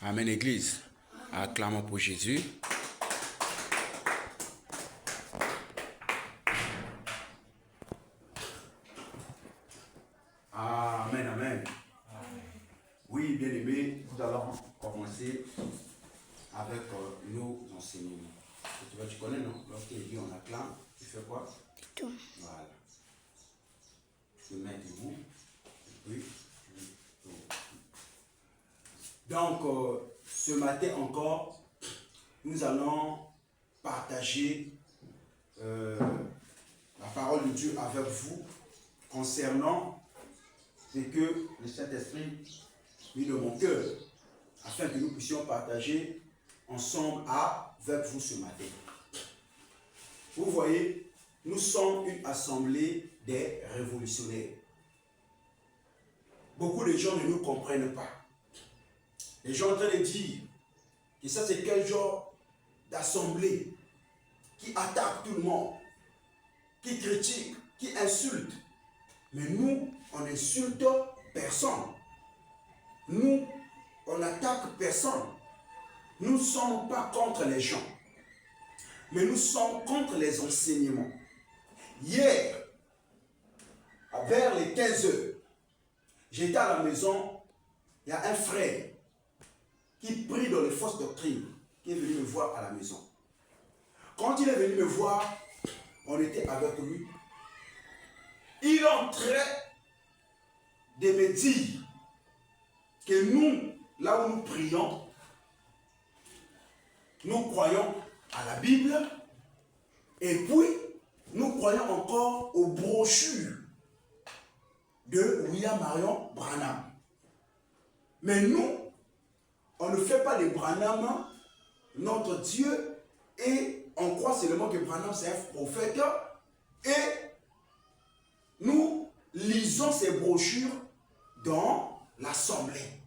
Amen, Église. Acclamons pour Jésus. Amen, amen. Oui, bien-aimés, nous allons commencer avec nos enseignements. Tu connais, non? Lorsqu'il dit on acclame, tu fais quoi? Tout. Voilà. Tu mets debout. Oui. Donc, ce matin encore, nous allons partager la parole de Dieu avec vous concernant ce que le Saint-Esprit mit dans mon cœur, afin que nous puissions partager ensemble avec vous ce matin. Vous voyez, nous sommes une assemblée des révolutionnaires. Beaucoup de gens ne nous comprennent pas. Les gens sont en train de dire que ça c'est quel genre d'assemblée qui attaque tout le monde, qui critique, qui insulte. Mais nous, on n'insulte personne. Nous, on n'attaque personne. Nous ne sommes pas contre les gens, mais nous sommes contre les enseignements. Hier, vers les 15 heures, j'étais à la maison, il y a un frère qui prie dans les fausses doctrines, qui est venu me voir à la maison. Quand il est venu me voir, on était avec lui. Il entrait de me dire que nous, là où nous prions, nous croyons à la Bible et puis nous croyons encore aux brochures de William Marion Branham. Mais nous, on ne fait pas de Branham notre Dieu et on croit seulement que Branham c'est un prophète et nous lisons ces brochures dans l'assemblée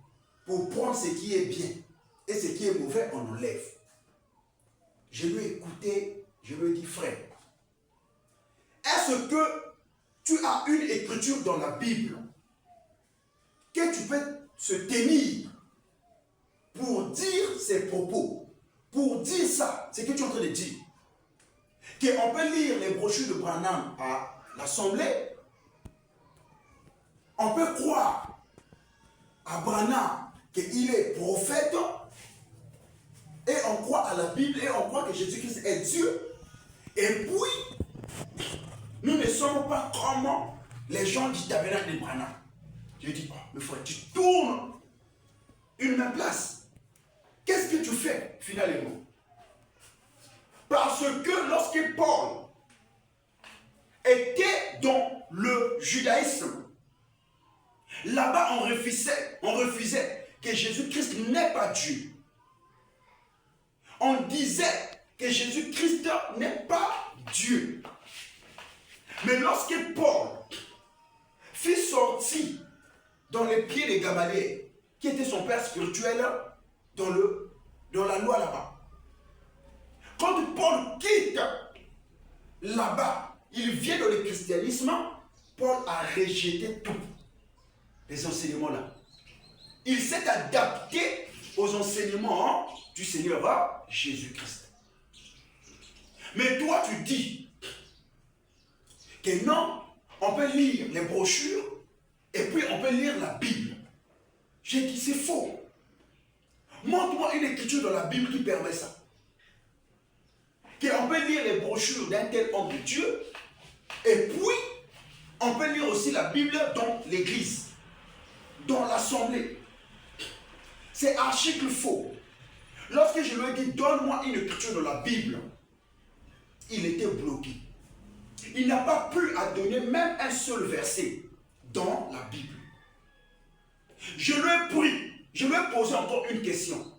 pour prendre ce qui est bien et ce qui est mauvais, on enlève. Je lui ai écouté, je lui ai dit, frère, est-ce que tu as une écriture dans la Bible que tu peux se tenir pour dire ces propos, pour dire ça, ce que tu es en train de dire, qu'on peut lire les brochures de Branham à l'Assemblée, on peut croire à Branham qu'il est prophète, et on croit à la Bible, et on croit que Jésus-Christ est Dieu, et puis, nous ne sommes pas comme les gens du tabernacle de Branham. Je dis, oh, mais frère, tu tournes une même place. Qu'est-ce que tu fais finalement? Parce que lorsque Paul était dans le judaïsme, là-bas on refusait que Jésus-Christ n'est pas Dieu. On disait que Jésus-Christ n'est pas Dieu. Mais lorsque Paul fut sorti dans les pieds de Gamaliel, qui était son père spirituel, dans la loi là-bas. Quand Paul quitte là-bas, il vient dans le christianisme, Paul a rejeté tout, les enseignements là. Il s'est adapté aux enseignements du Seigneur Jésus-Christ. Mais toi tu dis que non, on peut lire les brochures et puis on peut lire la Bible. J'ai dit c'est faux. Montre-moi une écriture dans la Bible qui permet ça. Qu'on peut lire les brochures d'un tel homme de Dieu, et puis on peut lire aussi la Bible dans l'église, dans l'assemblée. C'est archi faux. Lorsque je lui ai dit, donne-moi une écriture dans la Bible, il était bloqué. Il n'a pas pu donner même un seul verset dans la Bible. Je lui ai pris. Je lui ai posé encore une question.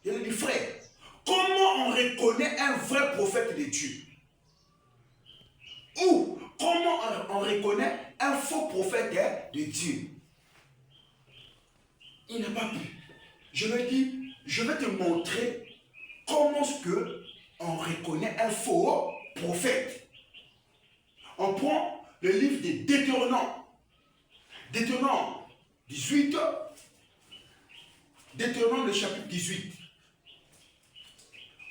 Je lui ai dit, frère, comment on reconnaît un vrai prophète de Dieu? Ou comment on reconnaît un faux prophète de Dieu? Il n'a pas pu. Je lui ai dit, je vais te montrer comment est-ce qu'on reconnaît un faux prophète. On prend le livre de Deutéronome. Deutéronome 18. Deutéronome le chapitre 18.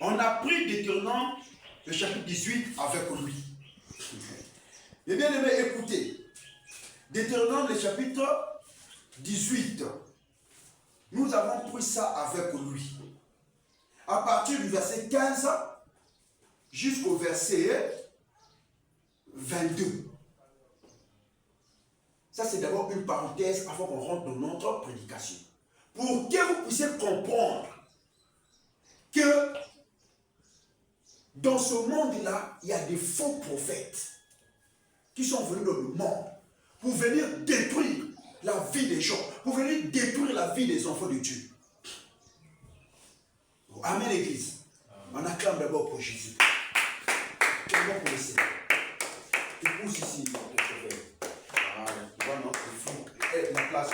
On a pris Deutéronome le chapitre 18 avec lui. Et bien aimé, écoutez. Deutéronome le chapitre 18. Nous avons pris ça avec lui. À partir du verset 15 jusqu'au verset 22. Ça, c'est d'abord une parenthèse avant qu'on rentre dans notre prédication. Pour que vous puissiez comprendre que dans ce monde-là, il y a des faux prophètes qui sont venus dans le monde pour venir détruire la vie des gens, pour venir détruire la vie des enfants de Dieu. Amen, l'Église. On acclame d'abord pour Jésus. Comment pour le Seigneur? Tu pousses ici, notre frère. Tu vois, non, c'est fou. La place.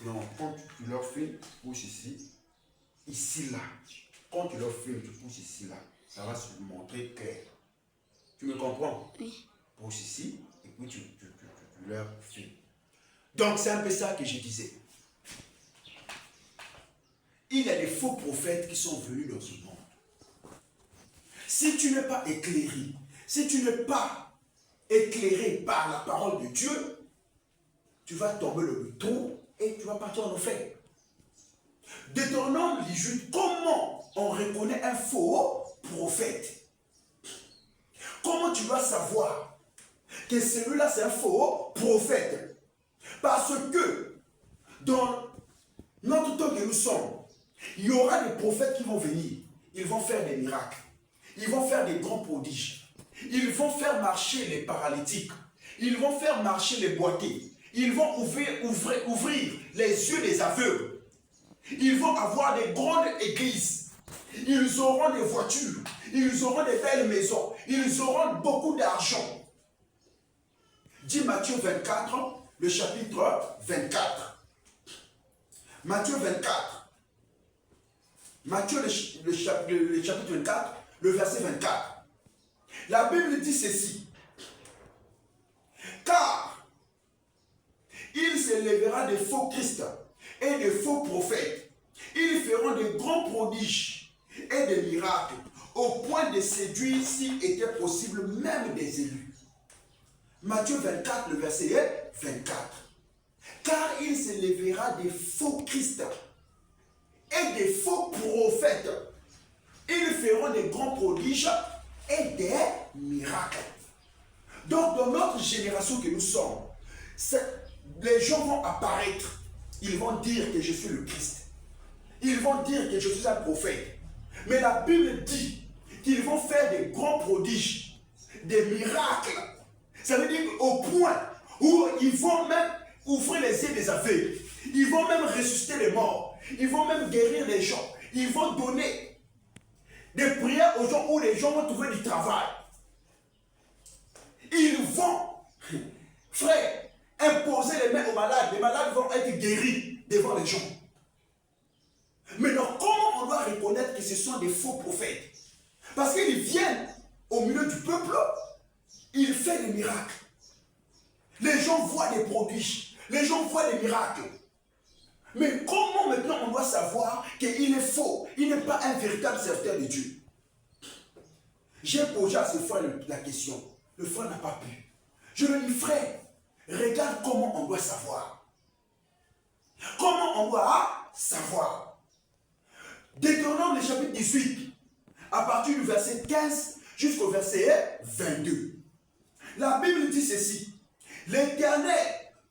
Non, quand tu leur filmes, tu pousses ici. Ici, là. Quand tu leur filmes, tu pousses ici, là. Ça va se montrer clair. Tu me comprends? Oui. Pousse ici, et puis tu leur filmes. Donc, c'est un peu ça que je disais. Il y a des faux prophètes qui sont venus dans ce monde. Si tu n'es pas éclairé, si tu n'es pas éclairé par la parole de Dieu, tu vas tomber dans le trou et tu vas partir en enfer. Deutéronome 18, comment on reconnaît un faux prophète? Comment tu vas savoir que celui-là c'est un faux prophète? Parce que dans notre temps que nous sommes, il y aura des prophètes qui vont venir. Ils vont faire des miracles. Ils vont faire des grands prodiges. Ils vont faire marcher les paralytiques. Ils vont faire marcher les boiteux. Ils vont ouvrir les yeux des aveugles. Ils vont avoir des grandes églises. Ils auront des voitures. Ils auront des belles maisons. Ils auront beaucoup d'argent. Dit Matthieu 24, le chapitre 24. Matthieu 24. Matthieu, le chapitre 24, le verset 24. La Bible dit ceci. Car il s'élèvera des faux Christ et des faux prophètes. Ils feront de grands prodiges et des miracles, au point de séduire, s'il était possible, même des élus. Matthieu 24, le verset 24. Car il s'élèvera des faux Christ et des faux prophètes. Ils feront des grands prodiges et des miracles. Donc, dans notre génération que nous sommes, les gens vont apparaître. Ils vont dire que je suis le Christ. Ils vont dire que je suis un prophète. Mais la Bible dit qu'ils vont faire des grands prodiges, des miracles. Ça veut dire au point où ils vont même ouvrir les yeux des aveugles. Ils vont même ressusciter les morts. Ils vont même guérir les gens. Ils vont donner des prières aux gens où les gens vont trouver du travail. Ils vont, frère, imposer les mains aux malades. Les malades vont être guéris devant les gens. Maintenant, comment on doit reconnaître que ce sont des faux prophètes? Parce qu'ils viennent au milieu du peuple, ils font des miracles. Les gens voient des prodiges. Les gens voient des miracles. Mais comment maintenant on doit savoir qu'il est faux? Il n'est pas un véritable serviteur de Dieu. J'ai posé à ce frère la question. Le frère n'a pas pu. Je lui dis, frère, regarde comment on doit savoir. Comment on doit savoir? Deutéronome, le chapitre 18, à partir du verset 15 jusqu'au verset 22. La Bible dit ceci. L'Éternel,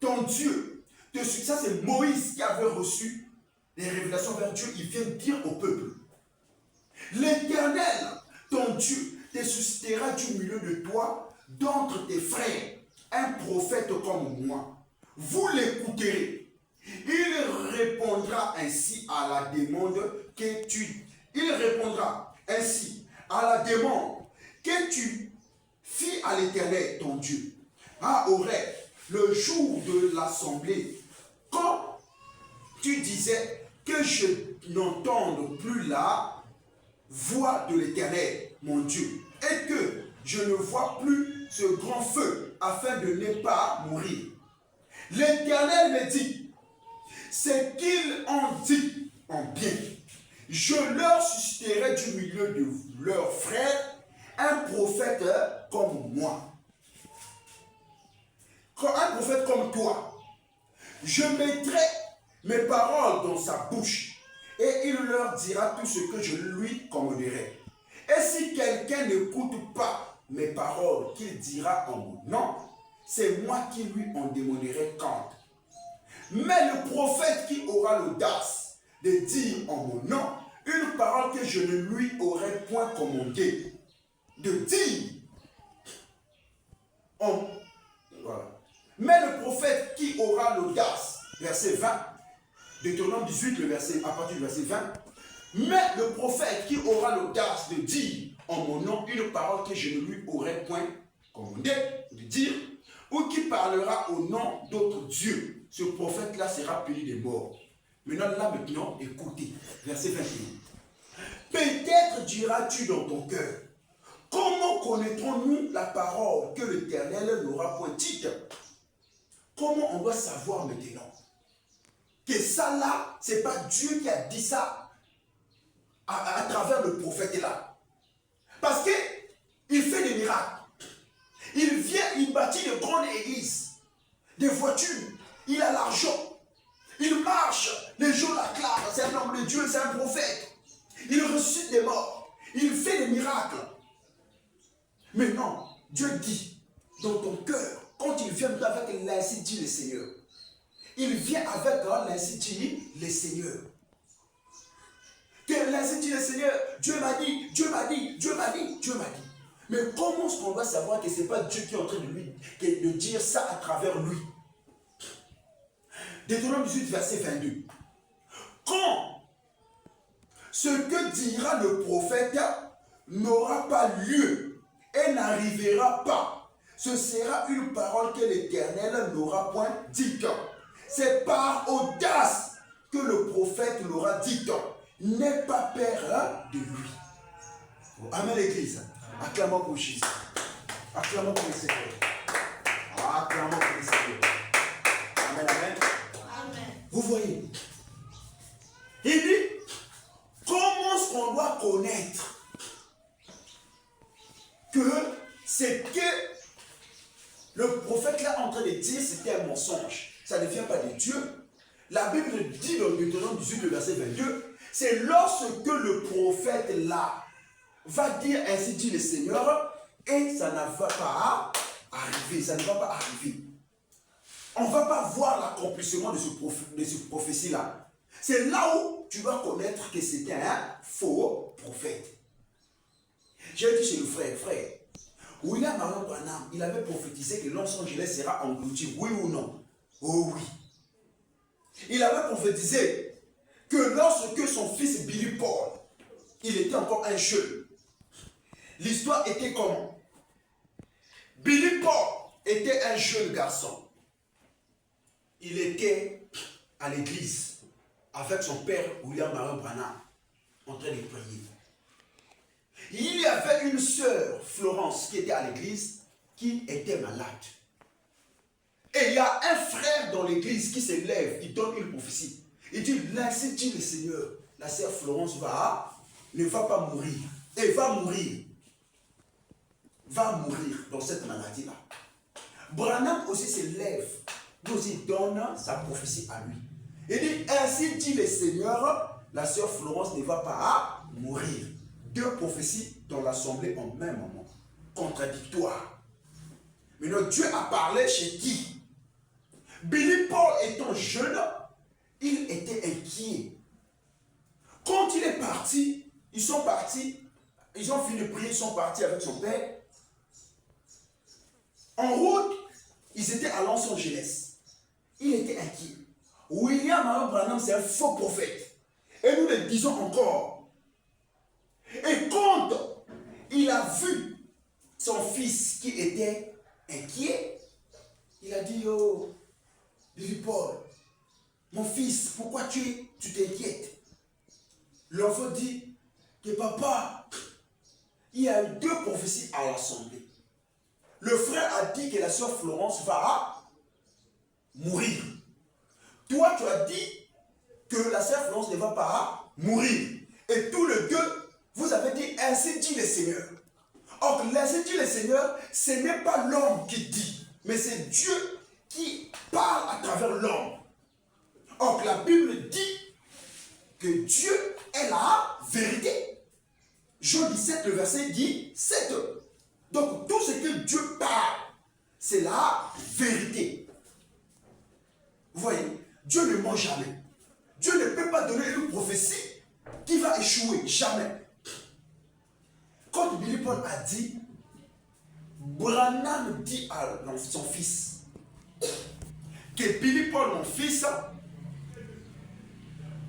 ton Dieu, ça c'est Moïse qui avait reçu les révélations vers Dieu. Il vient dire au peuple. L'Éternel, ton Dieu, te suscitera du milieu de toi, d'entre tes frères, un prophète comme moi. Vous l'écouterez. Il répondra ainsi à la demande que tu... Il répondra ainsi à la demande que tu fis à l'Éternel, ton Dieu, à Horeb, le jour de l'assemblée, quand tu disais que je n'entende plus la voix de l'Éternel, mon Dieu, et que je ne vois plus ce grand feu afin de ne pas mourir. L'Éternel me dit, ce qu'ils ont dit en bien. Je leur susciterai du milieu de leurs frères un prophète comme moi. Un prophète comme toi. Je mettrai mes paroles dans sa bouche et il leur dira tout ce que je lui commanderai. Et si quelqu'un n'écoute pas mes paroles qu'il dira en mon nom, c'est moi qui lui en demanderai compte. Mais le prophète qui aura l'audace de dire en mon nom une parole que je ne lui aurais point commandé de dire. Voilà. Mais le prophète qui aura l'audace, verset 20, Deutéronome 18, à partir du verset 20, mais le prophète qui aura l'audace de dire en mon nom une parole que je ne lui aurais point commandé de dire, ou qui parlera au nom d'autres dieux, ce prophète-là sera puni de mort. Maintenant, écoutez, verset 21. Peut-être diras-tu dans ton cœur, comment connaîtrons-nous la parole que l'Éternel n'aura point dite? Comment on doit savoir maintenant que ça là, ce n'est pas Dieu qui a dit ça à travers le prophète là? Parce qu'il fait des miracles. Il vient, il bâtit de grandes églises, des voitures, il a l'argent, il marche, les gens l'acclament, c'est un homme de Dieu, c'est un prophète. Il ressuscite des morts, il fait des miracles. Mais non, Dieu dit, dans ton cœur, quand il vient avec l'ainsi dit le Seigneur, il vient avec l'ainsi dit le Seigneur. Que l'ainsi dit le Seigneur, Dieu m'a dit, Dieu m'a dit, Dieu m'a dit, Dieu m'a dit. Mais comment est-ce qu'on va savoir que ce n'est pas Dieu qui est en train de dire ça à travers lui? Deutéronome 18, verset 22. Quand ce que dira le prophète n'aura pas lieu et n'arrivera pas, ce sera une parole que l'Éternel n'aura point dite. C'est par audace que le prophète l'aura dite. N'aie pas peur de lui. Amen l'église. Acclamons pour Jésus. Acclamons pour le Seigneur. Acclamons pour le Seigneur. Amen, amen. Amen. Vous voyez, il dit, comment est-ce qu'on doit connaître que ce que le prophète là en train de dire, c'était un mensonge? Ça ne vient pas de Dieu. La Bible dit dans Deutéronome 18, le verset 22, c'est lorsque le prophète là va dire ainsi dit le Seigneur, et ça ne va pas arriver, ça ne va pas arriver. On ne va pas voir l'accomplissement de ce prophétie-là. C'est là où tu vas connaître que c'était un faux prophète. J'ai dit chez le frère, William Marion Branham, il avait prophétisé que Los Angeles sera englouti, oui ou non? Oh oui. Il avait prophétisé que lorsque son fils Billy Paul, il était encore un jeune, l'histoire était comment? Billy Paul était un jeune garçon. Il était à l'église avec son père William Marion Branham en train de prier. Il y avait une sœur, Florence, qui était à l'église, qui était malade. Et il y a un frère dans l'église qui se lève, il donne une prophétie. Il dit, laissez dit le Seigneur, la sœur Florence ne va pas mourir. Elle va mourir. Va mourir dans cette maladie-là. Branham aussi se lève, il aussi donne sa prophétie à lui. Il dit, ainsi dit le Seigneur, la sœur Florence ne va pas mourir. Deux prophéties dans l'assemblée en même moment. Contradictoires. Maintenant, Dieu a parlé chez qui? Billy Paul étant jeune, il était inquiet. Quand il est parti, ils ont fini de prier, ils sont partis avec son père. En route, ils étaient à Los Angeles. Il était inquiet. William Marion Branham, c'est un faux prophète. Et nous le disons encore. Et quand il a vu son fils qui était inquiet, il a dit, oh, Billy Paul, mon fils, pourquoi tu t'inquiètes? L'enfant dit que papa, il y a eu deux prophéties à l'assemblée. Le frère a dit que la sœur Florence va mourir. Toi, tu as dit que la sœur Florence ne va pas mourir. Et tous les deux, vous avez dit, ainsi dit le Seigneur. Or, ainsi dit le Seigneur, ce n'est pas l'homme qui dit, mais c'est Dieu qui parle à travers l'homme. Or, la Bible dit que Dieu est la vérité. Jean 17, le verset dit 7. Donc, tout ce que Dieu parle, c'est la vérité. Vous voyez, Dieu ne ment jamais. Dieu ne peut pas donner une prophétie qui va échouer, jamais. Quand Billy Paul a dit, Branham dit à son fils, que Billy Paul, mon fils,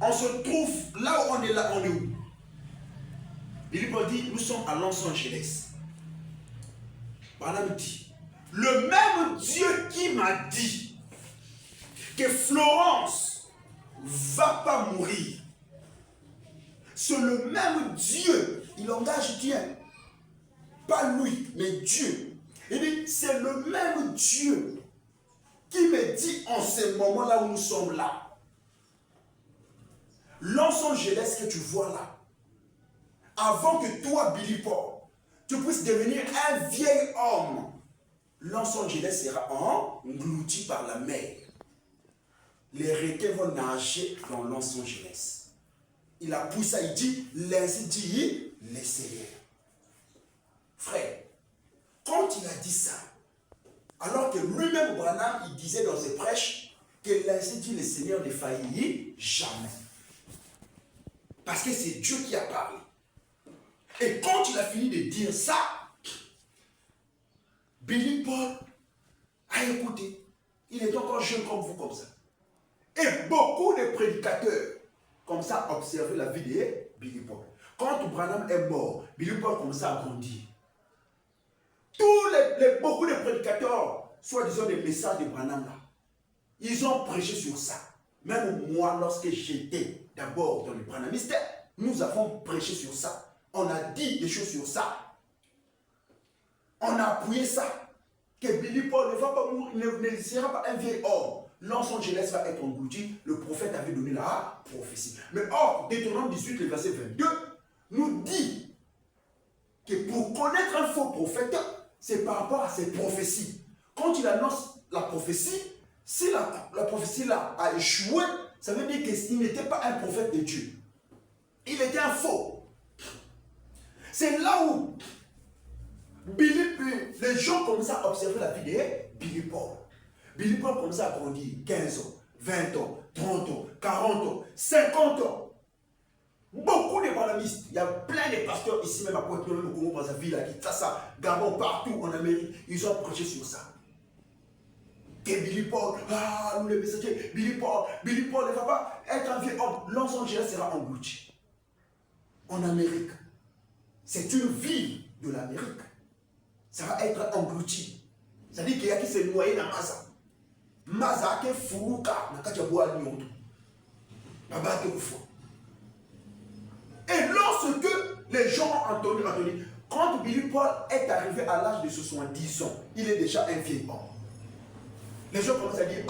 on se trouve là où on est là, on est où? Billy Paul dit, nous sommes à Los Angeles. Branham dit, le même Dieu qui m'a dit que Florence va pas mourir, c'est le même Dieu, il engage Dieu, pas lui, mais Dieu. Il dit, c'est le même Dieu qui me dit en ce moment-là où nous sommes là, Los Angeles que tu vois là, avant que toi, Billy Paul, tu puisses devenir un vieil homme, Los Angeles sera englouti par la mer. Les requins vont nager dans Los Angeles. Il appuie ça, il dit, laissez dire le Seigneur. Frère, quand il a dit ça, alors que lui-même, Branham, il disait dans ses prêches que laissez dire le Seigneur ne faillit jamais. Parce que c'est Dieu qui a parlé. Et quand il a fini de dire ça, Billy Paul a écouté. Il est encore jeune comme vous, comme ça. Et beaucoup de prédicateurs, comme ça, observaient la vie de Billy Paul. Quand Branham est mort, Billy Paul commençait à grandir. Beaucoup de prédicateurs, soi-disant des messages de Branham là, ils ont prêché sur ça. Même moi, lorsque j'étais d'abord dans le Branhamisme, nous avons prêché sur ça. On a dit des choses sur ça. On a appuyé ça. Que Billy Paul ne va pas mourir, ne sera pas un vieil homme. Los Angeles va être englouti. Le prophète avait donné la prophétie. Mais or, Deutéronome 18, le verset 22, nous dit que pour connaître un faux prophète, c'est par rapport à ses prophéties. Quand il annonce la prophétie, si la prophétie là a échoué, ça veut dire qu'il n'était pas un prophète de Dieu. Il était un faux. C'est là où les gens commencent à observer la vie de Billy Paul. Billy Paul commence à grandir 15 ans, 20 ans, 30 ans, 40 ans, 50 ans. Beaucoup de branhamistes, il y a plein de pasteurs ici, même à Pointe-Noire, au Congo, Brazzaville, à Kinshasa, Gabon, partout en Amérique, ils ont prêché sur ça. Que Billy Paul, nous les messagers, Billy Paul ne va pas être un vieux homme. Los Angeles sera englouti. En Amérique. C'est une ville de l'Amérique. Ça va être englouti. C'est-à-dire qu'il y a qui s'est noyé dans Maza. Maza qui est fou, et lorsque les gens ont entendu, quand Billy Paul est arrivé à l'âge de 70 ans, il est déjà un vieil homme. Les gens commencent à dire,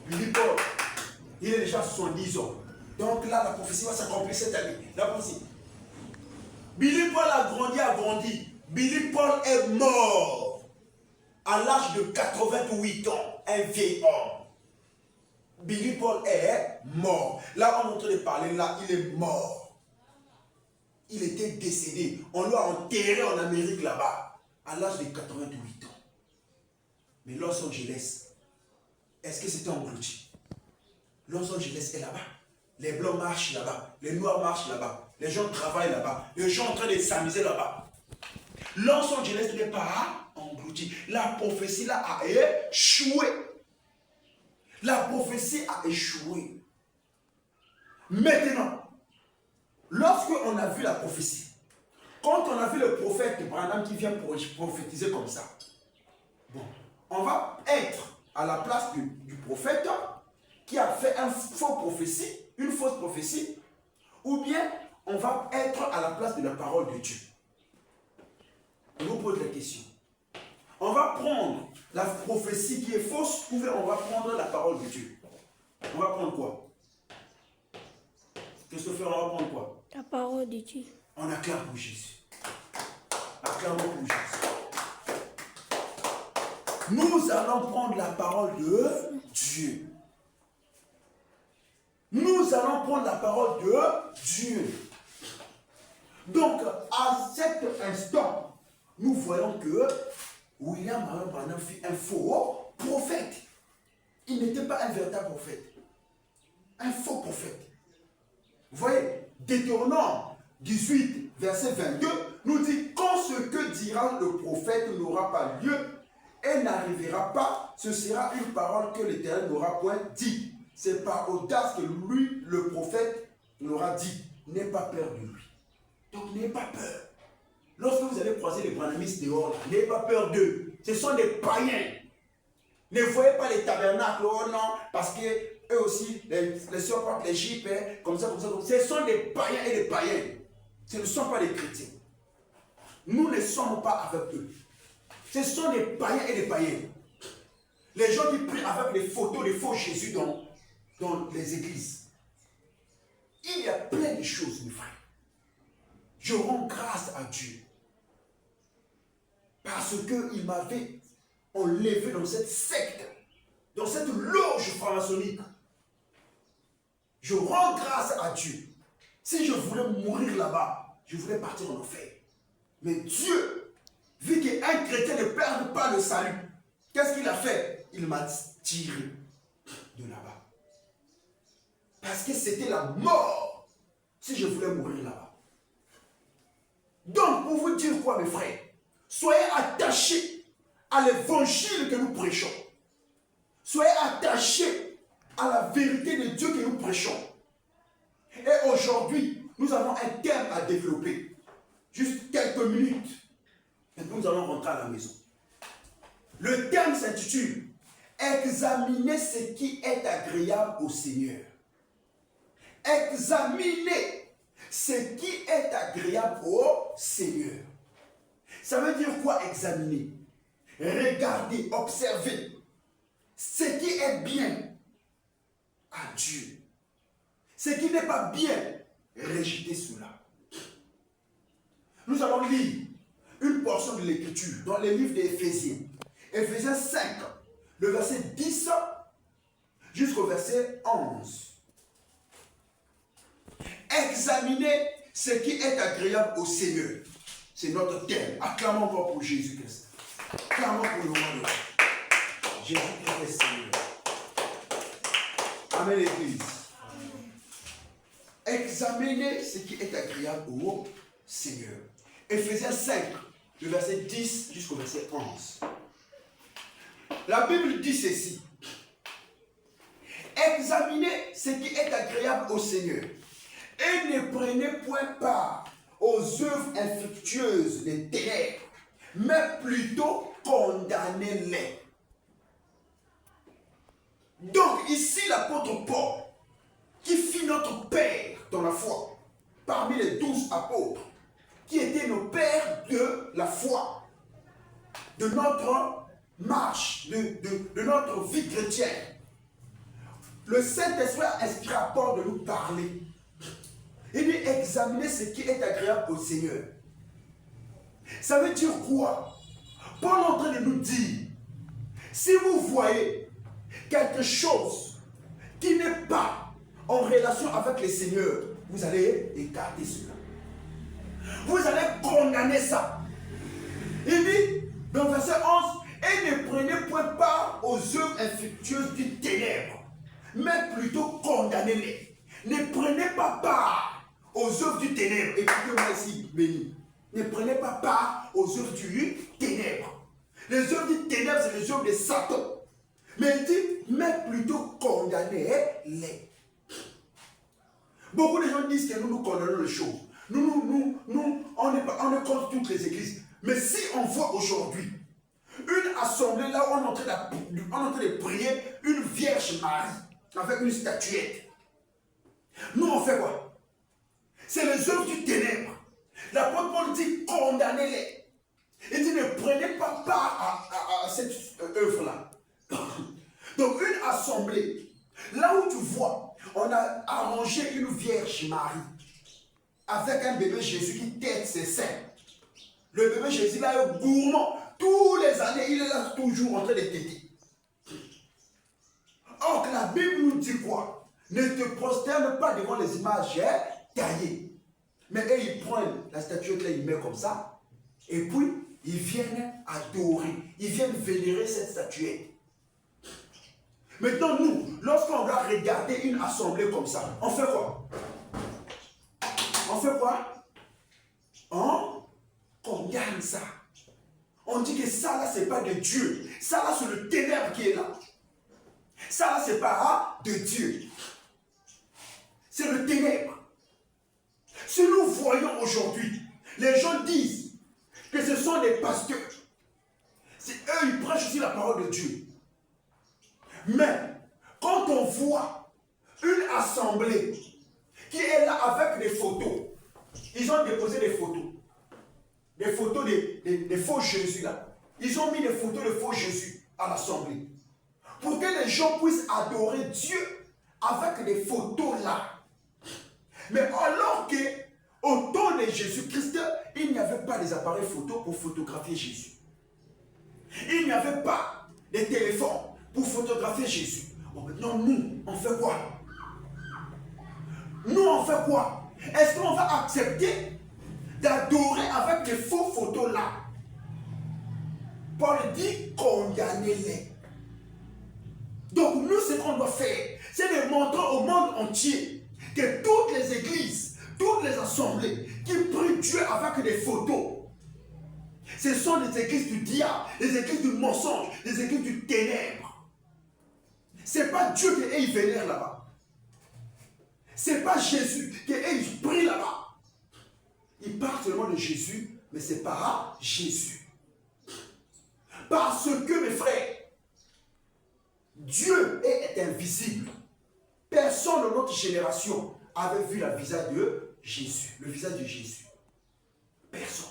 Billy Paul, il est déjà 70 ans. Donc là, la prophétie va s'accomplir cette année. La prophétie. Billy Paul a grandi. Billy Paul est mort à l'âge de 88 ans, un vieil homme. Billy Paul est mort. Là, on est en train de parler, là, il est mort. Il était décédé. On l'a enterré en Amérique là-bas, à l'âge de 88 ans. Mais Los Angeles, est-ce que c'était englouti? Los Angeles est là-bas. Les blancs marchent là-bas. Les noirs marchent là-bas. Les gens travaillent là-bas. Les gens sont en train de s'amuser là-bas. Los Angeles n'est pas englouti. La prophétie là a échoué. La prophétie a échoué. Maintenant, lorsqu'on a vu la prophétie, quand on a vu le prophète Branham qui vient prophétiser comme ça, bon, on va être à la place du prophète qui a fait une fausse prophétie, ou bien on va être à la place de la parole de Dieu. On vous pose la question. On va prendre la prophétie qui est fausse, ou bien on va prendre la parole de Dieu. On va prendre quoi? Christopher, on va prendre quoi? La parole de Dieu. On acclame pour Jésus. Acclamons pour Jésus. Nous allons prendre la parole de Dieu. Nous allons prendre la parole de Dieu. Donc, à cet instant, nous voyons que William Marion Branham fut un faux prophète. Il n'était pas un véritable prophète. Un faux prophète. Vous voyez, Deutéronome 18, verset 22, nous dit « Quand ce que dira le prophète n'aura pas lieu et n'arrivera pas, ce sera une parole que l'Éternel n'aura point dit. C'est par audace que lui, le prophète, l'aura dit. N'aie pas peur de lui. » Donc n'ayez pas peur. Lorsque vous allez croiser les branhamistes dehors, n'ayez pas peur d'eux. Ce sont des païens. Ne voyez pas les tabernacles, oh non, parce que eux aussi, les sœurs portent les jupes, comme ça, comme ça, comme ça. Ce sont des païens et des païens. Ce ne sont pas des chrétiens. Nous ne sommes pas avec eux. Ce sont des païens et des païens. Les gens qui prient avec les photos des faux Jésus dans les églises. Il y a plein de choses, mes frères. Je rends grâce à Dieu. Parce qu'il m'avait enlevé dans cette secte, dans cette loge franc-maçonnique. Je rends grâce à Dieu. Si je voulais mourir là-bas, je voulais partir en enfer. Mais Dieu, vu qu'un chrétien ne perd pas le salut, qu'est-ce qu'il a fait? Il m'a tiré de là-bas. Parce que c'était la mort si je voulais mourir là-bas. Donc, pour vous dire quoi, mes frères, soyez attachés à l'évangile que nous prêchons. Soyez attachés à la vérité de Dieu que nous prêchons. Et aujourd'hui, nous avons un thème à développer. Juste quelques minutes. Et nous allons rentrer à la maison. Le thème s'intitule « Examinez ce qui est agréable au Seigneur ». Examinez ce qui est agréable au Seigneur. Ça veut dire quoi examiner? Regarder, observer ce qui est bien à Dieu. Ce qui n'est pas bien, rejeter cela. Nous allons lire une portion de l'écriture dans le livre d'Éphésiens. Éphésiens 5, le verset 10 jusqu'au verset 11. Examinez ce qui est agréable au Seigneur. C'est notre thème. Acclamons encore pour Jésus-Christ. Acclamons pour le roi de roi. Jésus-Christ est Seigneur. Amen, l'Église. Examinez ce qui est agréable au Seigneur. Éphésiens 5, le verset 10 jusqu'au verset 11. La Bible dit ceci. Examinez ce qui est agréable au Seigneur et ne prenez point part aux œuvres infructueuses des ténèbres, mais plutôt condamnez-les. Donc ici l'apôtre Paul, qui fut notre père dans la foi, parmi les 12 apôtres, qui étaient nos pères de la foi, de notre marche, de notre vie chrétienne. Le Saint-Esprit a inspiré à Paul de nous parler. Il dit examiner ce qui est agréable au Seigneur. Ça veut dire quoi? Paul est en train de nous dire, si vous voyez quelque chose qui n'est pas en relation avec le Seigneur, vous allez écarter cela. Vous allez condamner ça. Il dit, dans verset 11, et ne prenez point part aux œuvres infructueuses du ténèbre, mais plutôt condamnez-les. Ne prenez pas part aux œuvres du ténèbre. Écoutez-moi ici, béni. Ne prenez pas part aux œuvres du ténèbre. Les œuvres du ténèbre, c'est les œuvres de Satan. Mais il dit, mais plutôt condamnez-les. Beaucoup de gens disent que nous condamnons les choses. Nous, on est contre toutes les églises. Mais si on voit aujourd'hui une assemblée là où on est en train de prier une Vierge Marie avec une statuette, nous on fait quoi? C'est les œuvres du ténèbre. L'apôtre Paul dit condamnez-les. Il dit ne prenez pas part à cette œuvre-là. Donc une assemblée, là où tu vois, On a arrangé une Vierge Marie avec un bébé Jésus qui tête ses seins. Le bébé Jésus là est gourmand. Tous les années, il est là toujours en train de téter. Or que la Bible nous dit quoi? Ne te prosterne pas devant les images taillées. Mais eux, ils prennent la statuette là, ils mettent comme ça. Et puis, ils viennent adorer. Ils viennent vénérer cette statuette. Maintenant, nous, lorsqu'on va regarder une assemblée comme ça, on fait quoi? On fait quoi? On condamne ça. On dit que ça là, c'est pas de Dieu. Ça là, c'est le ténèbre qui est là. Ça là, c'est pas de Dieu. C'est le ténèbre. Si nous voyons aujourd'hui, les gens disent que ce sont des pasteurs. C'est eux, ils prêchent aussi la parole de Dieu. Mais, quand on voit une assemblée qui est là avec des photos, ils ont déposé des photos des faux Jésus là. Ils ont mis des photos de faux Jésus à l'assemblée. Pour que les gens puissent adorer Dieu avec des photos là. Mais alors que, au temps de Jésus-Christ, il n'y avait pas des appareils photo pour photographier Jésus. Il n'y avait pas de téléphone pour photographier Jésus. Bon, maintenant, nous, on fait quoi? Nous, on fait quoi? Est-ce qu'on va accepter d'adorer avec des faux photos là? Paul dit, condamnez-les. Donc, nous, ce qu'on doit faire, c'est de montrer au monde entier que toutes les églises, toutes les assemblées qui prient Dieu avec des photos, ce sont des églises du diable, des églises du mensonge, des églises du ténèbre. Ce n'est pas Dieu qui est vénère là-bas. Ce n'est pas Jésus qui est prie là-bas. Il parle seulement de Jésus, mais ce n'est pas Jésus. Parce que, mes frères, Dieu est invisible. Personne de notre génération avait vu le visage de Jésus. Le visage de Jésus. Personne.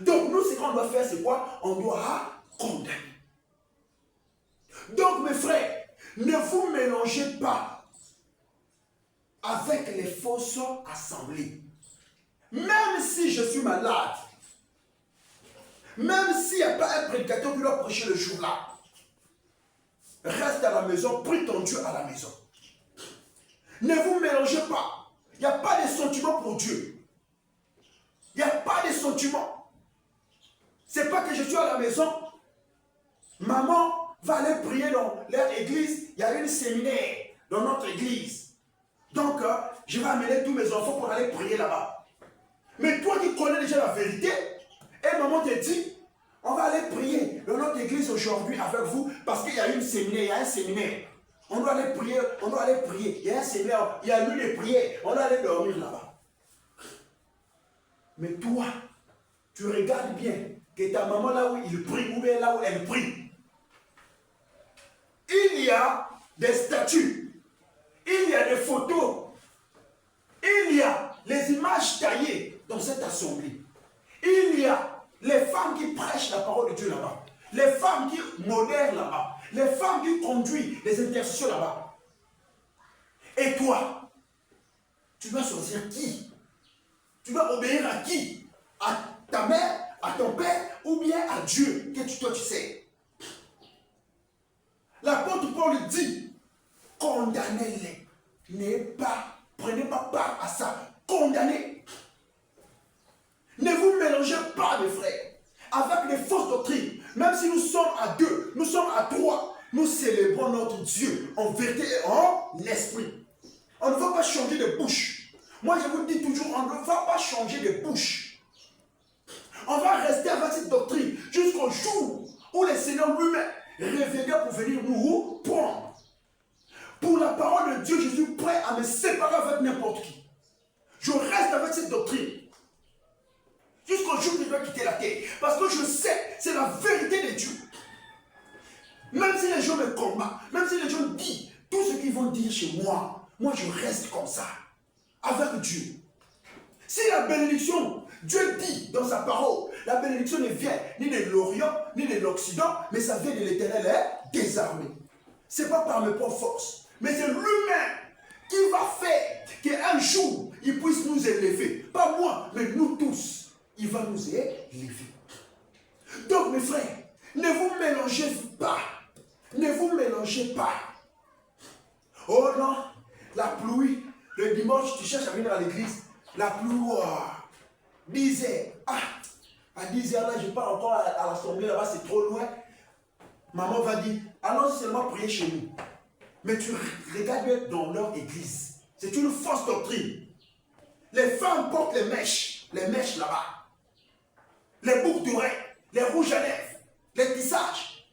Donc nous, ce qu'on doit faire, c'est quoi? On doit condamner. Donc mes frères, ne vous mélangez pas avec les fausses assemblées. Même si je suis malade, même s'il n'y a pas un prédicateur qui doit prêcher le jour-là, reste à la maison, prie ton Dieu à la maison. Ne vous mélangez pas. Il n'y a pas de sentiments pour Dieu. Il n'y a pas de sentiments. C'est pas que je suis à la maison, maman va aller prier dans leur église, il y a une séminaire dans notre église. Donc, je vais amener tous mes enfants pour aller prier là-bas. Mais toi qui connais déjà la vérité, et maman te dit, on va aller prier dans notre église aujourd'hui avec vous parce qu'il y a une séminaire, il y a un séminaire. On doit aller prier, on doit aller prier. Il y a un séminaire, il y a lieu de prière, on doit aller dormir là-bas. Mais toi, tu regardes bien que ta maman là où il prie ou bien là où elle prie, il y a des statues, il y a des photos, il y a les images taillées dans cette assemblée. Il y a les femmes qui prêchent la parole de Dieu là-bas, les femmes qui modèrent là-bas, les femmes qui conduisent les intercessions là-bas. Et toi, tu dois choisir qui? Tu dois obéir à qui? À ta mère, à ton père ou bien à Dieu que toi tu sais. L'apôtre Paul dit, condamnez-les. Prenez pas part à ça. Condamnez. Ne vous mélangez pas, mes frères, avec les fausses doctrines. Même si nous sommes à 2, nous sommes à 3, nous célébrons notre Dieu en vérité et en esprit. On ne va pas changer de bouche. Moi, je vous dis toujours, on ne va pas changer de bouche. On va rester avec cette doctrine jusqu'au jour où le Seigneur lui-même reviendra pour venir nous prendre. Pour la parole de Dieu, je suis prêt à me séparer avec n'importe qui. Je reste avec cette doctrine. Jusqu'au jour où je dois quitter la terre. Parce que je sais, c'est la vérité de Dieu. Même si les gens me combattent, même si les gens disent tout ce qu'ils vont dire chez moi, moi je reste comme ça, avec Dieu. Si la bénédiction, Dieu dit dans sa parole, la bénédiction ne vient ni de l'Orient, ni de l'Occident, mais ça vient de l'Éternel désarmé. Ce n'est pas par mes propres forces, mais c'est lui-même va faire qu'un jour, il puisse nous élever. Pas moi, mais nous tous. Il va nous élever. Donc, mes frères, ne vous mélangez pas. Ne vous mélangez pas. Oh non, la pluie, le dimanche, tu cherches à venir à l'église. La pluie, wow, 10 heures. Ah, à 10 heures, là, je pars encore à l'assemblée, là-bas, c'est trop loin. Maman va dire, allons seulement prier chez nous. Mais tu regardes bien dans leur église. C'est une fausse doctrine. Les femmes portent les mèches là-bas. Les boucles d'oreilles, les rouges à lèvres, les tissages.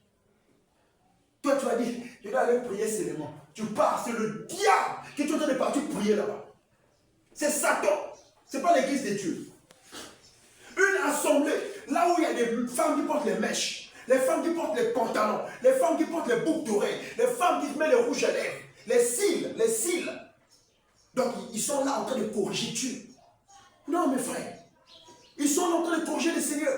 Toi, tu vas dire, je dois aller prier seulement. Tu pars, c'est le diable qui est en train de partir prier là-bas. C'est Satan. Ce n'est pas l'église de Dieu. Une assemblée, là où il y a des femmes qui portent les mèches, les femmes qui portent les pantalons, les femmes qui portent les boucles d'oreilles, les femmes qui mettent les rouges à lèvres, les cils. Donc, ils sont là en train de corriger Dieu. Non, mes frères. Ils sont en train de corriger le Seigneur.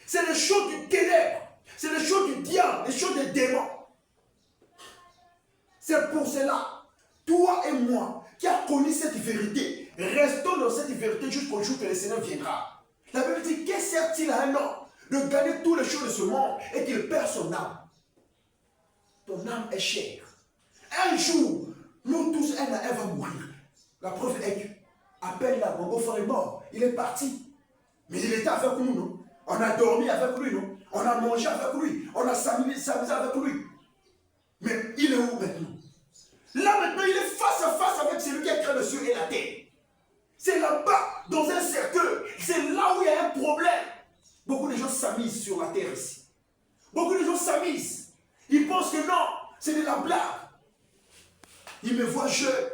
C'est les choses du ténèbre. C'est les choses du diable, les choses des démons. C'est pour cela, toi et moi, qui avons connu cette vérité, restons dans cette vérité jusqu'au jour que le Seigneur viendra. La Bible dit, que sert-il à un homme de gagner toutes les choses de ce monde et qu'il perd son âme? Ton âme est chère. Un jour, nous tous, elle va mourir. La preuve est que, à peine là, mon beau-frère est mort, il est parti. Mais il était avec nous, non? On a dormi avec lui, non? On a mangé avec lui. On a s'amusé avec lui. Mais il est où maintenant? Là maintenant, il est face à face avec celui qui a créé le ciel et la terre. C'est là-bas, dans un cercueil. C'est là où il y a un problème. Beaucoup de gens s'amusent sur la terre ici. Beaucoup de gens s'amusent. Ils pensent que non, c'est de la blague. Ils me voient jeune.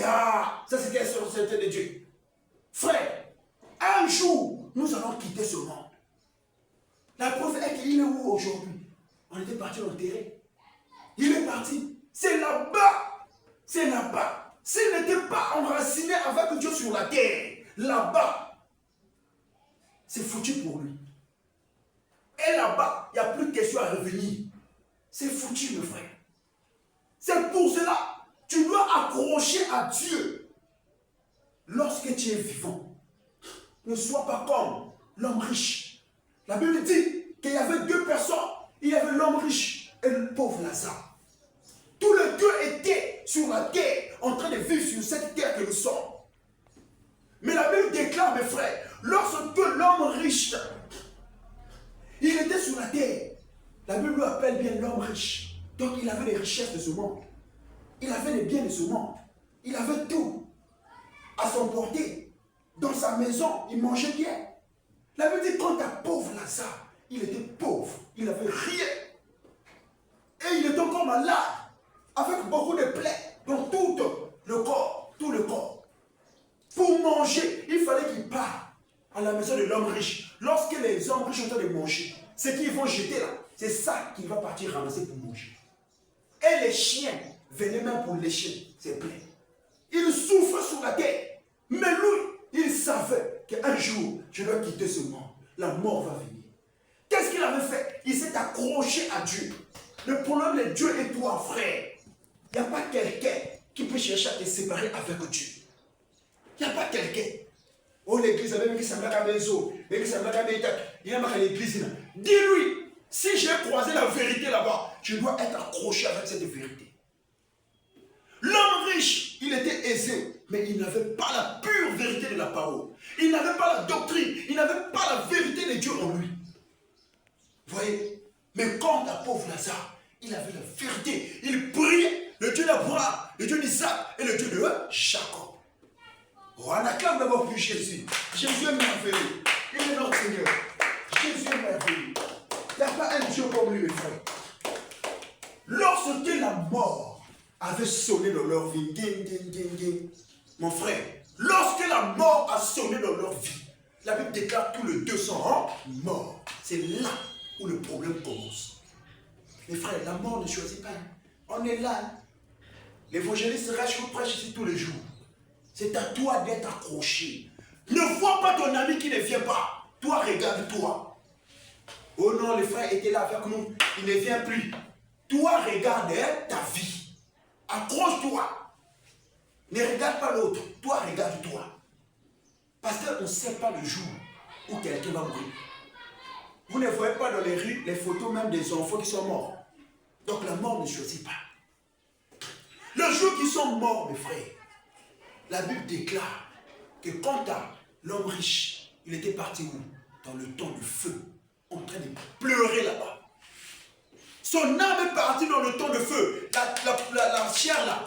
Ah, ça c'était sur la tête de Dieu. Frère, un jour, nous allons quitter ce monde. La preuve est qu'il est où aujourd'hui? On était parti l'enterrer. Il est parti. C'est là-bas. C'est là-bas. S'il n'était pas enraciné avec Dieu sur la terre, là-bas, c'est foutu pour lui. Et là-bas, il n'y a plus de question à revenir. C'est foutu, mes frères. C'est pour cela, tu dois accrocher à Dieu lorsque tu es vivant. Ne sois pas comme l'homme riche. La Bible dit qu'il y avait deux personnes. Il y avait l'homme riche et le pauvre Lazare. Tous les deux étaient sur la terre, en train de vivre sur cette terre que nous sommes. Mais la Bible déclare, mes frères, lorsque l'homme riche, il était sur la terre, la Bible lui appelle bien l'homme riche. Donc il avait les richesses de ce monde. Il avait les biens de ce monde. Il avait tout à son portée. Dans sa maison, il mangeait bien. La Bible dit, quant à pauvre Lazare, il était pauvre. Il n'avait rien. Et il était encore malade, avec beaucoup de plaies dans tout le corps. Pour manger, il fallait qu'il parte à la maison de l'homme riche. Lorsque les hommes riches ont en train de manger, ce qu'ils vont jeter là, c'est ça qu'il va partir ramasser pour manger. Et les chiens venaient même pour lécher ses plaies. Il souffre sur la terre. Mais lui, il savait qu'un jour, je dois quitter ce monde. La mort va venir. Qu'est-ce qu'il avait fait? Il s'est accroché à Dieu. Le problème de Dieu et toi, frère. Il n'y a pas quelqu'un qui peut chercher à te séparer avec Dieu. Il n'y a pas quelqu'un. Oh, l'église, même qui s'appelle la maison, l'église s'appelle la maison, il n'y a pas l'église. Dis-lui, si j'ai croisé la vérité là-bas, je dois être accroché avec cette vérité. L'homme riche, il était aisé, mais il n'avait pas la pure vérité de la parole. Il n'avait pas la doctrine, il n'avait pas la vérité de Dieu en lui. Vous voyez? Mais quant à pauvre Lazare, il avait la vérité. Il priait le Dieu d'Abraham, le Dieu d'Isaac et le Dieu de Jacob. Oh, on acclame d'abord pour Jésus. Jésus est merveilleux. Il est notre Seigneur. Jésus est merveilleux. Il n'y a pas un Dieu comme lui, mes frères. Lorsque la mort avait sonné dans leur vie, mon frère, lorsque la mort a sonné dans leur vie, la Bible déclare tous les deux sont morts. C'est là où le problème commence. Mes frères, la mort ne choisit pas. On est là. L'évangéliste Rach vous prêche ici tous les jours. C'est à toi d'être accroché. Ne vois pas ton ami qui ne vient pas. Toi, regarde-toi. Oh non, les frères étaient là avec nous. Il ne vient plus. Toi, regarde ta vie. Accroche-toi. Ne regarde pas l'autre. Toi, regarde-toi. Parce qu'on ne sait pas le jour où quelqu'un va mourir. Vous ne voyez pas dans les rues les photos même des enfants qui sont morts. Donc la mort ne choisit pas. Le jour qu'ils sont morts, mes frères, la Bible déclare que quant à l'homme riche, il était parti où? Dans le temps du feu, en train de pleurer là-bas. Son âme est partie dans le temps de feu. La chair là,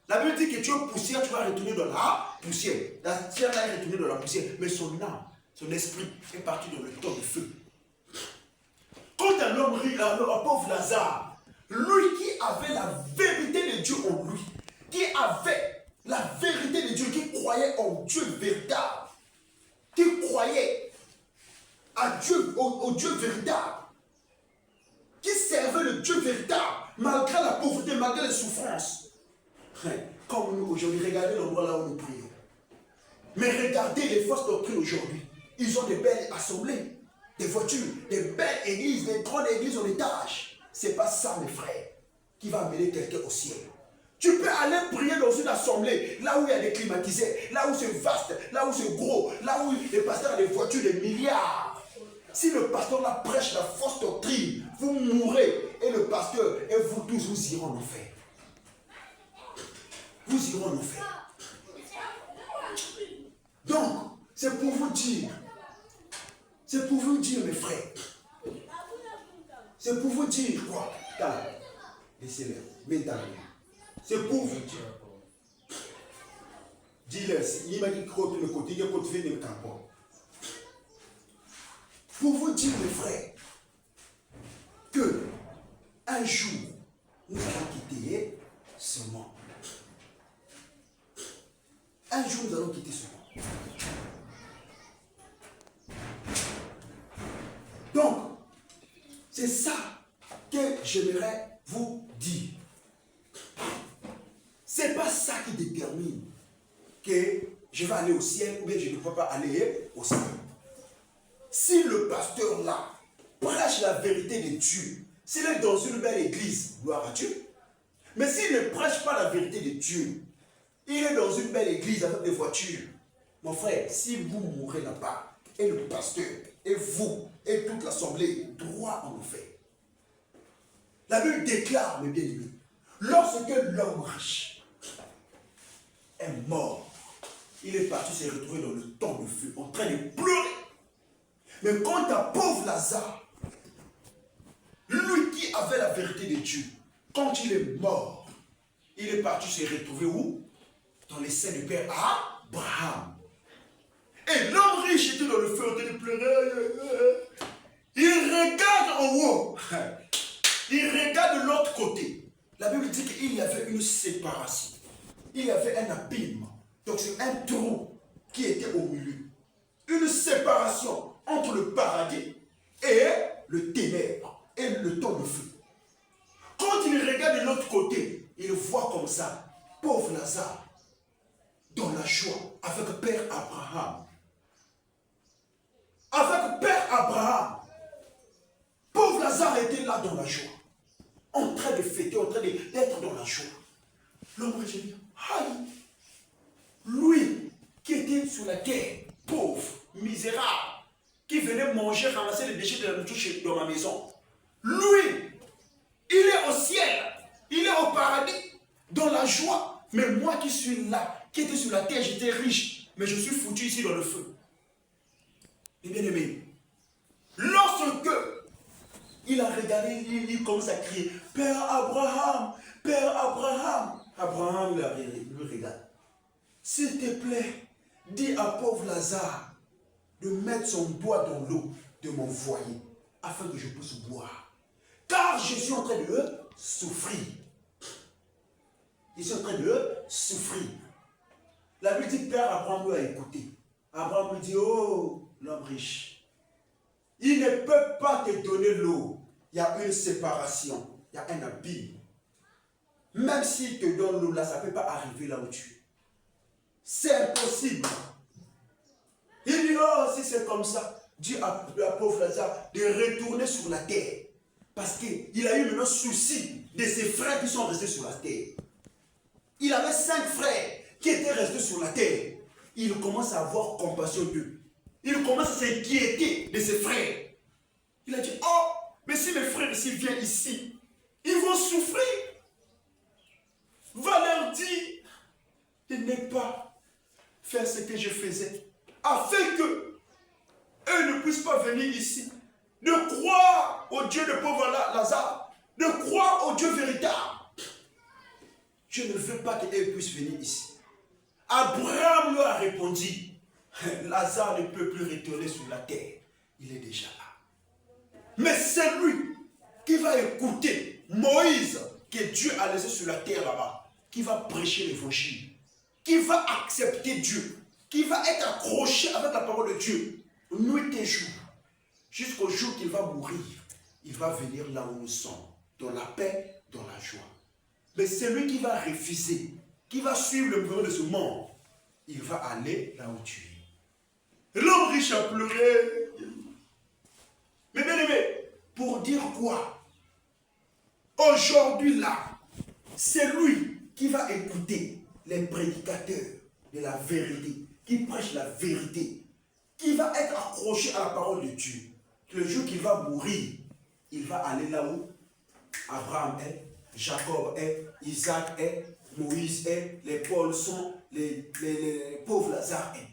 la Bible dit que tu es poussière, tu vas retourner dans la poussière. La chair là est retournée dans la poussière. Mais son âme, son esprit est parti dans le temps de feu. Quant à l'homme riche, à pauvre Lazare, lui qui avait la vérité de Dieu en lui, qui avait la vérité de Dieu, qui croyait en Dieu véritable, qui croyait à Dieu, au Dieu véritable, qui servait le Dieu véritable, malgré la pauvreté, malgré les souffrances. Comme nous aujourd'hui, regardez l'endroit là où nous prions. Mais regardez les fausses doctrines aujourd'hui. Ils ont des belles assemblées, des voitures, des belles églises, des grandes églises en étage. C'est pas ça, mes frères, qui va amener quelqu'un au ciel. Tu peux aller prier dans une assemblée, là où il y a des climatisés, là où c'est vaste, là où c'est gros, là où les pasteurs ont des voitures, des milliards. Si le pasteur là prêche la fausse doctrine, vous mourrez, et le pasteur et vous tous, vous irez en enfer. Vous irez en enfer. Donc, c'est pour vous dire, mes frères, c'est pour vous dire quoi? Laissez-le, c'est pour vous dire. Dis-le, il m'a dit que le côté, il a côté de campon. Pour vous dire, mes frères, que un jour, nous allons quitter ce monde. Un jour, nous allons quitter ce monde. Donc, c'est ça que j'aimerais vous dire. C'est pas ça qui détermine que je vais aller au ciel ou bien je ne peux pas aller au ciel. Si le pasteur là prêche la vérité de Dieu, s'il est dans une belle église, gloire à Dieu. Mais s'il ne prêche pas la vérité de Dieu, il est dans une belle église avec des voitures. Mon frère, si vous mourrez là-bas, et le pasteur, et vous, et toute l'assemblée, droit en enfer. La Bible déclare, mes bien-aimés, lorsque l'homme riche est mort, il est parti se retrouver dans le temps de feu, en train de pleurer. Mais quant à pauvre Lazare, lui qui avait la vérité de Dieu, quand il est mort, il est parti se retrouver où? Dans les seins du père Abraham. Et l'homme riche était dans le feu, en train de pleurer. Il regarde en haut. Il regarde de l'autre côté. La Bible dit qu'il y avait une séparation. Il y avait un abîme. Donc c'est un trou qui était au milieu. Une séparation entre le paradis et le ténèbre et le temps de feu. Quand il regarde de l'autre côté, il voit comme ça, pauvre Lazare, dans la joie, avec Père Abraham. Avec Père Abraham. Pauvre Lazare était là dans la joie. En train de fêter, en train d'être dans la joie. L'homme riche dit, aïe, lui qui était sur la terre, pauvre, misérable, qui venait manger, ramasser les déchets de la nourriture dans ma maison. Lui, il est au ciel, il est au paradis, dans la joie. Mais moi qui suis là, qui était sur la terre, j'étais riche, mais je suis foutu ici dans le feu. Et bien aimé, lorsque il a regardé, il commence à crier, Père Abraham, Père Abraham. Abraham lui regarde. S'il te plaît, dis à pauvre Lazare de mettre son doigt dans l'eau de mon foyer afin que je puisse boire. Car je suis en train de souffrir. Je suis en train de souffrir. La Bible dit que Père Abraham lui a écouté. Abraham lui dit, oh, l'homme riche, il ne peut pas te donner l'eau. Il y a une séparation, il y a un abîme. Même s'il te donne l'eau là, ça ne peut pas arriver là où tu es. C'est impossible. Il dit, oh, si c'est comme ça, dis à la pauvre Lazare de retourner sur la terre. Parce qu'il a eu maintenant souci de ses frères qui sont restés sur la terre. Il avait 5 frères qui étaient resté sur la terre, il commence à avoir compassion d'eux. Il commence à s'inquiéter de ses frères. Il a dit, oh, mais si mes frères ici viennent ici, ils vont souffrir. Va leur dire de ne pas faire ce que je faisais, afin que eux ne puissent pas venir ici, de croire au Dieu de pauvre Lazare, de croire au Dieu véritable. Je ne veux pas qu'eux puissent venir ici. Abraham leur a répondu, Lazare ne peut plus retourner sur la terre, il est déjà là. Mais c'est lui qui va écouter Moïse, que Dieu a laissé sur la terre là-bas, qui va prêcher l'évangile, qui va accepter Dieu, qui va être accroché avec la parole de Dieu, nuit et jour, jusqu'au jour qu'il va mourir. Il va venir là où nous sommes, dans la paix, dans la joie. Mais celui qui va refuser, qui va suivre le mouvement de ce monde, il va aller là où tu es. L'homme riche a pleuré. Mais bien aimé, pour dire quoi? Aujourd'hui là, c'est lui qui va écouter les prédicateurs de la vérité, qui prêchent la vérité, qui va être accroché à la parole de Dieu. Le jour qu'il va mourir, il va aller là où Abraham est, Jacob est, Isaac est, Moïse est, les Paul sont, les pauvres Lazare est.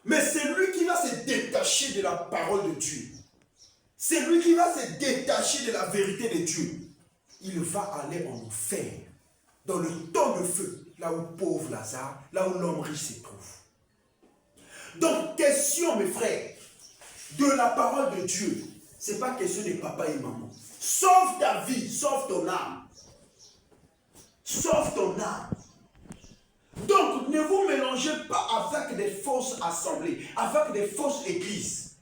Mais c'est lui qui va se détacher de la parole de Dieu. C'est lui qui va se détacher de la vérité de Dieu. Il va aller en enfer, dans le temps de feu, là où pauvre Lazare, là où l'homme riche se trouve. Donc, question, mes frères, de la parole de Dieu, ce n'est pas question de papa et maman. Sauve ta vie, sauve ton âme. Sauve ton âme. Donc, ne vous mélangez pas avec des fausses assemblées, avec des fausses églises.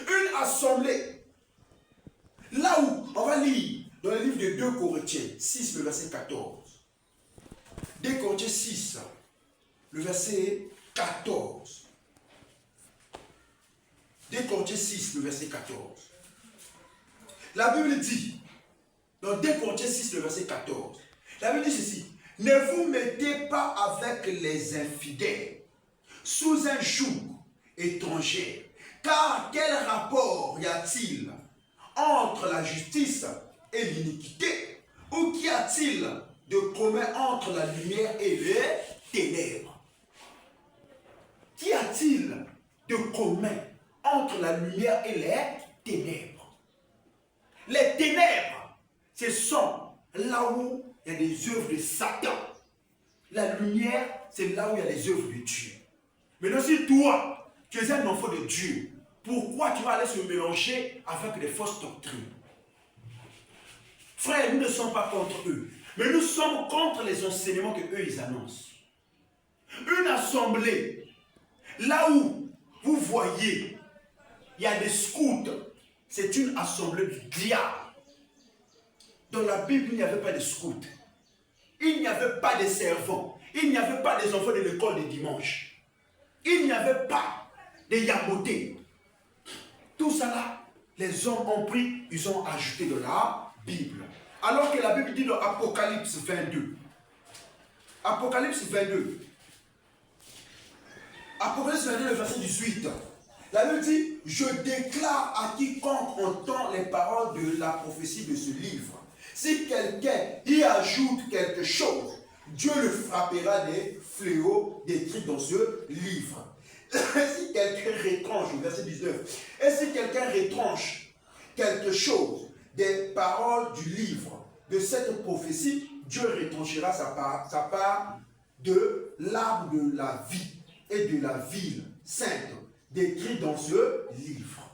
Une assemblée, là où, on va lire dans le livre de 2 Corinthiens 6, le verset 14. 2 Corinthiens 6, le verset 14. 2 Corinthiens 6, le verset 14. La Bible dit, dans 2 Corinthiens 6, le verset 14, la Bible dit ceci, ne vous mettez pas avec les infidèles sous un joug étranger, car quel rapport y a-t-il entre la justice et l'iniquité? Ou qu'y a-t-il de commun entre la lumière et les ténèbres? Qu'y a-t-il de commun entre la lumière et les ténèbres? Les ténèbres, ce sont là où il y a des œuvres de Satan. La lumière, c'est là où il y a les œuvres de Dieu. Maintenant, si toi, tu es un enfant de Dieu, pourquoi tu vas aller se mélanger avec des fausses doctrines? Frère, nous ne sommes pas contre eux, mais nous sommes contre les enseignements qu'eux, ils annoncent. Une assemblée, là où vous voyez, il y a des scouts, c'est une assemblée du diable. Dans la Bible, il n'y avait pas de scouts. Il n'y avait pas de servants. Il n'y avait pas des enfants de l'école de dimanche. Il n'y avait pas de yamotés. Tout ça là, les hommes ont pris, ils ont ajouté de la Bible. Alors que la Bible dit dans Apocalypse 22. Apocalypse 22. Apocalypse 22, le verset 18. La Bible dit, je déclare à quiconque entend les paroles de la prophétie de ce livre. Si quelqu'un y ajoute quelque chose, Dieu le frappera des fléaux décrits dans ce livre. Si quelqu'un retranche, verset 19, et si quelqu'un retranche quelque chose des paroles du livre de cette prophétie, Dieu retranchera sa part de l'arbre de la vie et de la ville sainte décrit dans ce livre.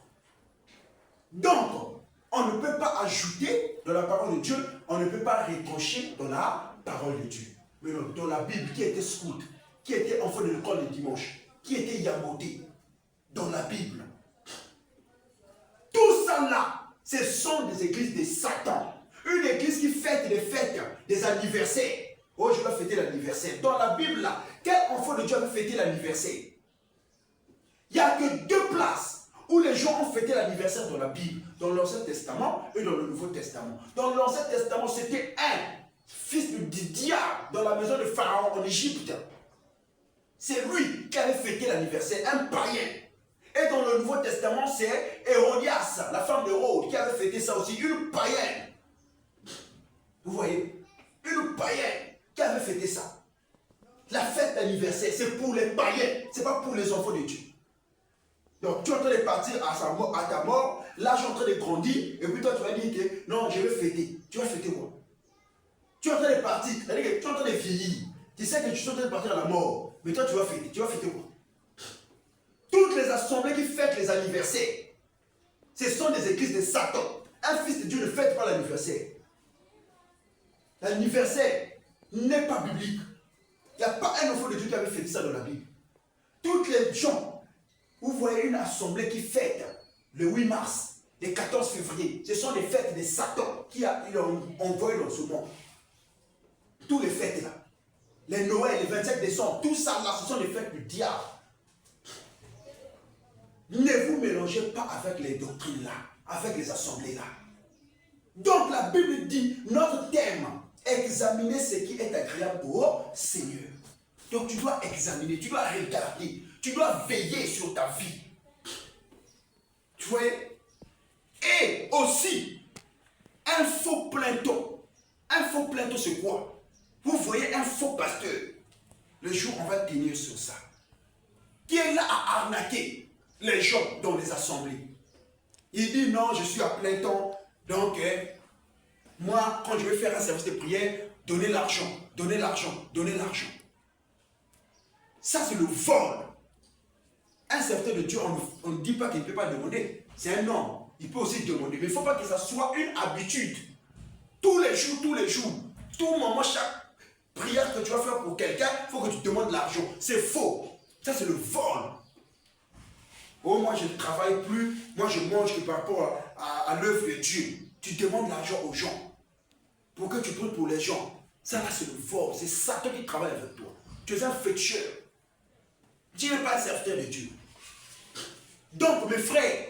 Donc, on ne peut pas ajouter dans la parole de Dieu, on ne peut pas retrancher dans la parole de Dieu. Mais non, dans la Bible, qui était scout, qui était enfant de l'école le dimanche, qui était yamoté, dans la Bible. Tout ça là, ce sont des églises de Satan. Une église qui fête des fêtes, des anniversaires. Oh, je vais fêter l'anniversaire. Dans la Bible là, quel enfant de Dieu va fêter l'anniversaire? Il n'y a que 2 places où les gens ont fêté l'anniversaire dans la Bible, dans l'Ancien Testament et dans le Nouveau Testament. Dans l'Ancien Testament, c'était un fils du diable, dans la maison de Pharaon en Égypte. C'est lui qui avait fêté l'anniversaire, un païen. Et dans le Nouveau Testament, c'est Hérodias, la femme d'Hérode, qui avait fêté ça aussi, une païenne. Vous voyez? Une païenne qui avait fêté ça. La fête d'anniversaire, c'est pour les païens, ce n'est pas pour les enfants de Dieu. Donc tu es en train de partir à ta mort, l'âge est en train de grandir, et puis toi tu vas dire que non, je vais fêter. Tu vas fêter quoi? Tu es en train de partir, c'est-à-dire que tu es en train de vieillir. Tu sais que tu es en train de partir à la mort, mais toi tu vas fêter. Tu vas fêter quoi? Toutes les assemblées qui fêtent les anniversaires, ce sont des églises de Satan. Un fils de Dieu ne fête pas l'anniversaire. L'anniversaire n'est pas biblique. Il n'y a pas un enfant de Dieu qui avait fait ça dans la Bible. Toutes les gens, vous voyez une assemblée qui fête le 8 mars, le 14 février, ce sont des fêtes de Satan qui a envoyé dans ce monde. Toutes les fêtes là, les Noël, les 25 décembre, tout ça là, ce sont des fêtes du diable. Ne vous mélangez pas avec les doctrines là, avec les assemblées là. Donc la Bible dit, notre thème, examiner ce qui est agréable au Seigneur. Donc tu dois examiner, tu dois regarder, tu dois veiller sur ta vie. Tu vois? Et aussi, un faux plainteau. Un faux plainteau, c'est quoi? Vous voyez un faux pasteur. Le jour, on va tenir sur ça. Qui est là à arnaquer les gens dans les assemblées. Il dit non, je suis à plein temps. Donc, moi, quand je vais faire un service de prière, donnez l'argent, donnez l'argent, donnez l'argent. Ça, c'est le vol. Un serviteur de Dieu, on ne dit pas qu'il ne peut pas demander. C'est un homme. Il peut aussi demander. Mais il ne faut pas que ça soit une habitude. Tous les jours, tout moment, chaque prière que tu vas faire pour quelqu'un, il faut que tu demandes l'argent. C'est faux. Ça, c'est le vol. Oh, moi, je ne travaille plus. Moi, je mange que par rapport à l'œuvre de Dieu. Tu demandes l'argent aux gens pour que tu pries pour les gens. Ça, là, c'est le vol. C'est Satan qui travaille avec toi. Tu es un féticheur. Tu n'es pas un serviteur de Dieu. Donc, mes frères,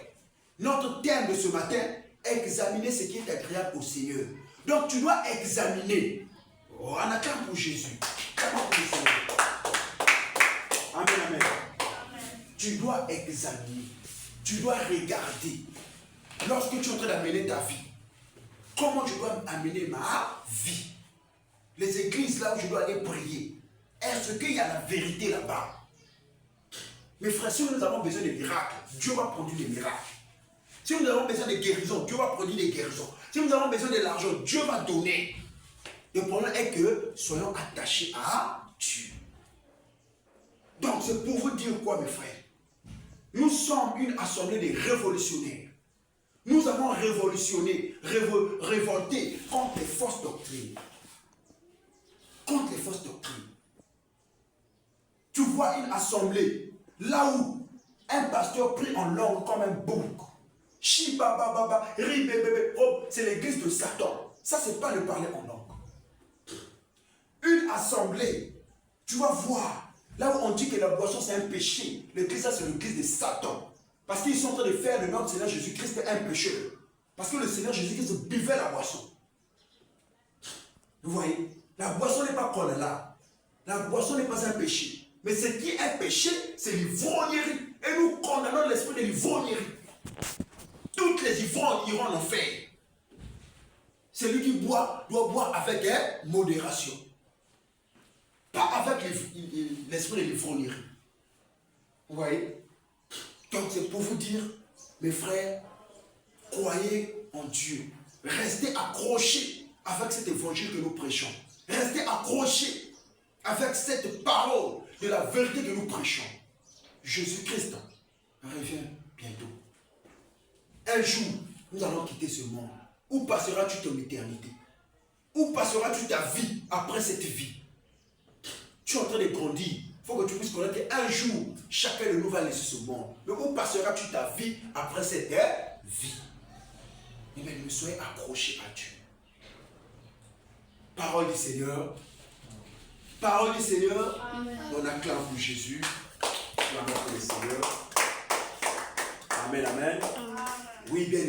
notre thème de ce matin, examiner ce qui est agréable au Seigneur. Donc, tu dois examiner. Oh, on acclame pour Jésus. Acclame pour le Seigneur. Amen, amen. Tu dois examiner. Tu dois regarder. Lorsque tu es en train d'amener ta vie, comment je dois amener ma vie? Les églises là où je dois aller prier, est-ce qu'il y a la vérité là-bas? Mes frères, si nous avons besoin de miracles, Dieu va produire des miracles. Si nous avons besoin de guérisons, Dieu va produire des guérisons. Si nous avons besoin de l'argent, Dieu va donner. Le problème est que soyons attachés à Dieu. Donc, c'est pour vous dire quoi, mes frères? Nous sommes une assemblée de révolutionnaires. Nous avons révolutionné, révolté contre les fausses doctrines. Contre les fausses doctrines. Tu vois une assemblée, là où un pasteur prie en langue comme un bouc. Shiba baba, ribébébé, oh, c'est l'église de Satan. Ça, c'est pas le parler en langue. Une assemblée, tu vas voir, là où on dit que la boisson c'est un péché, l'église, ça c'est l'église de Satan. Parce qu'ils sont en train de faire de notre Seigneur Jésus-Christ un pécheur. Parce que le Seigneur Jésus-Christ buvait la boisson. Vous voyez, la boisson n'est pas comme là. La boisson n'est pas un péché. Mais ce qui est un péché, c'est l'ivrognerie. Et nous condamnons l'esprit de l'ivrognerie. Toutes les ivrognes iront en enfer. Celui qui boit doit boire avec modération. Pas avec l'esprit de l'ivrognerie. Vous voyez? Donc c'est pour vous dire, mes frères, croyez en Dieu. Restez accrochés avec cet évangile que nous prêchons. Restez accrochés avec cette parole de la vérité que nous prêchons. Jésus-Christ revient bientôt. Un jour, nous allons quitter ce monde. Où passeras-tu ton éternité? Où passeras-tu ta vie après cette vie? Tu es en train de grandir. Il faut que tu puisses connaître qu'un jour, chacun de nous va laisser ce monde. Mais où passeras-tu ta vie après cette vie? Mais ne soyez accrochés à Dieu. Parole du Seigneur. Parole du Seigneur. Amen. On acclame pour Jésus. Acclame pour le Seigneur. Amen, amen. Amen. Oui, bien.